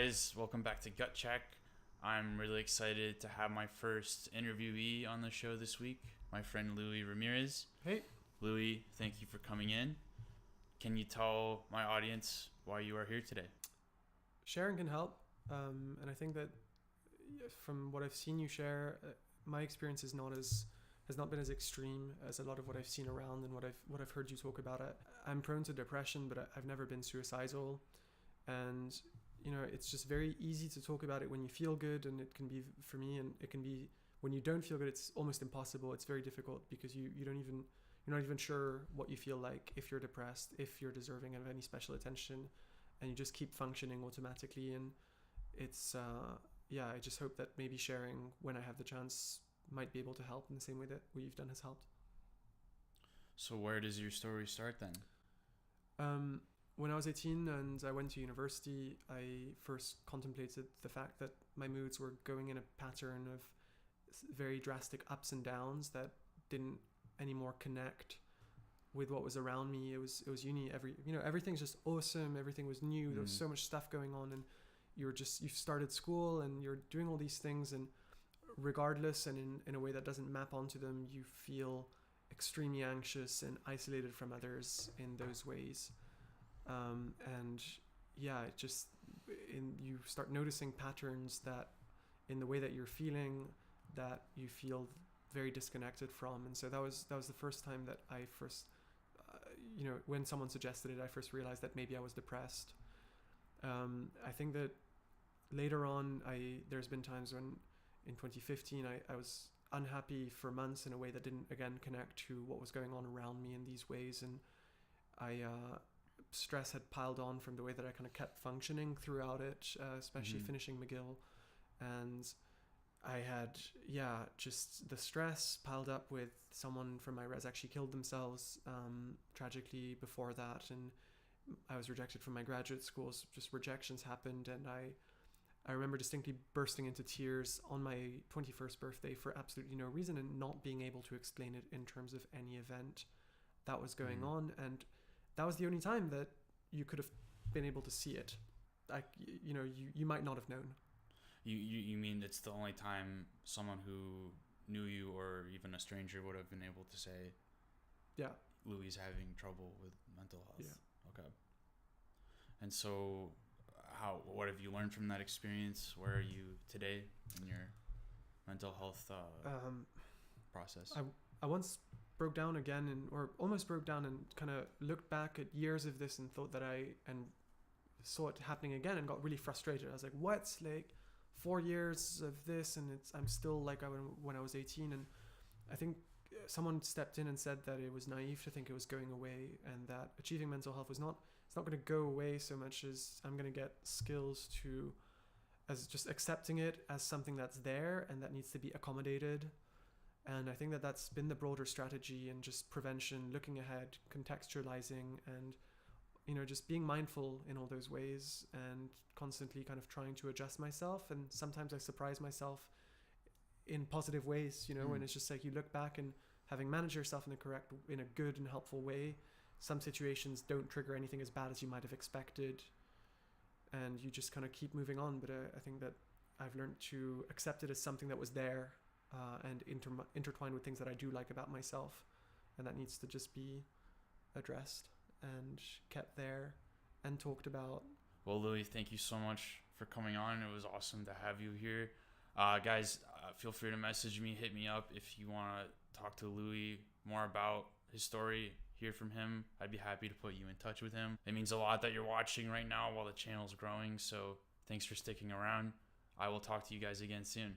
guys, welcome back to Gut Check. I'm really excited to have my first interviewee on the show this week, my friend Louis Ramirez. Hey. Louis, thank you for coming in. Can you tell my audience why you are here today? Sharing can help, and I think that from what I've seen you share, my experience has not been as extreme as a lot of what I've seen around and what I've heard you talk about it. I'm prone to depression, but I've never been suicidal, and it's just very easy to talk about it when you feel good, and it can be for me, and it can be when you don't feel good. It's almost impossible. It's very difficult because you're not even sure what you feel like, if you're depressed, if you're deserving of any special attention, and you just keep functioning automatically. And it's I just hope that maybe sharing when I have the chance might be able to help in the same way that what you've done has helped. So where does your story start then? When I was 18 and I went to university, I first contemplated the fact that my moods were going in a pattern of very drastic ups and downs that didn't anymore connect with what was around me. It was uni. Everything's just awesome. Everything was new. There was so much stuff going on, and you've started school and you're doing all these things, and regardless and in a way that doesn't map onto them, you feel extremely anxious and isolated from others in those ways. You start noticing patterns that in the way that you're feeling that you feel very disconnected from. And so that was the first time that I first, when someone suggested it, I first realized that maybe I was depressed. I think that later on, there's been times when in 2015, I was unhappy for months in a way that didn't, again, connect to what was going on around me in these ways. And stress had piled on from the way that I kind of kept functioning throughout it, especially finishing McGill. And I had, just the stress piled up with someone from my res actually killed themselves tragically before that. And I was rejected from my graduate schools. Just rejections happened. And I remember distinctly bursting into tears on my 21st birthday for absolutely no reason, and not being able to explain it in terms of any event that was going on. And that was the only time that you could have been able to see it. Like, you might not have known. You mean it's the only time someone who knew you or even a stranger would have been able to say, yeah, Louis is having trouble with mental health? Yeah. Okay. And so what have you learned from that experience? Where are you today in your mental health process? I once broke down again or almost broke down and kind of looked back at years of this and thought that and saw it happening again and got really frustrated. I was like, what? Like 4 years of this and I'm still like when I was 18. And I think someone stepped in and said that it was naive to think it was going away, and that achieving mental health it's not going to go away so much as I'm going to get skills as just accepting it as something that's there and that needs to be accommodated. And I think that that's been the broader strategy, and just prevention, looking ahead, contextualizing, and just being mindful in all those ways, and constantly kind of trying to adjust myself. And sometimes I surprise myself in positive ways, when it's just like you look back and having managed yourself in a good and helpful way, some situations don't trigger anything as bad as you might have expected, and you just kind of keep moving on. But I think that I've learned to accept it as something that was there, and intertwined with things that I do like about myself, and that needs to just be addressed and kept there and talked about. Well, Louis, thank you so much for coming on. It was awesome to have you here. Guys, feel free to message me, hit me up if you want to talk to Louis more about his story, hear from him. I'd be happy to put you in touch with him. It means a lot that you're watching right now while the channel's growing, so thanks for sticking around. I will talk to you guys again soon.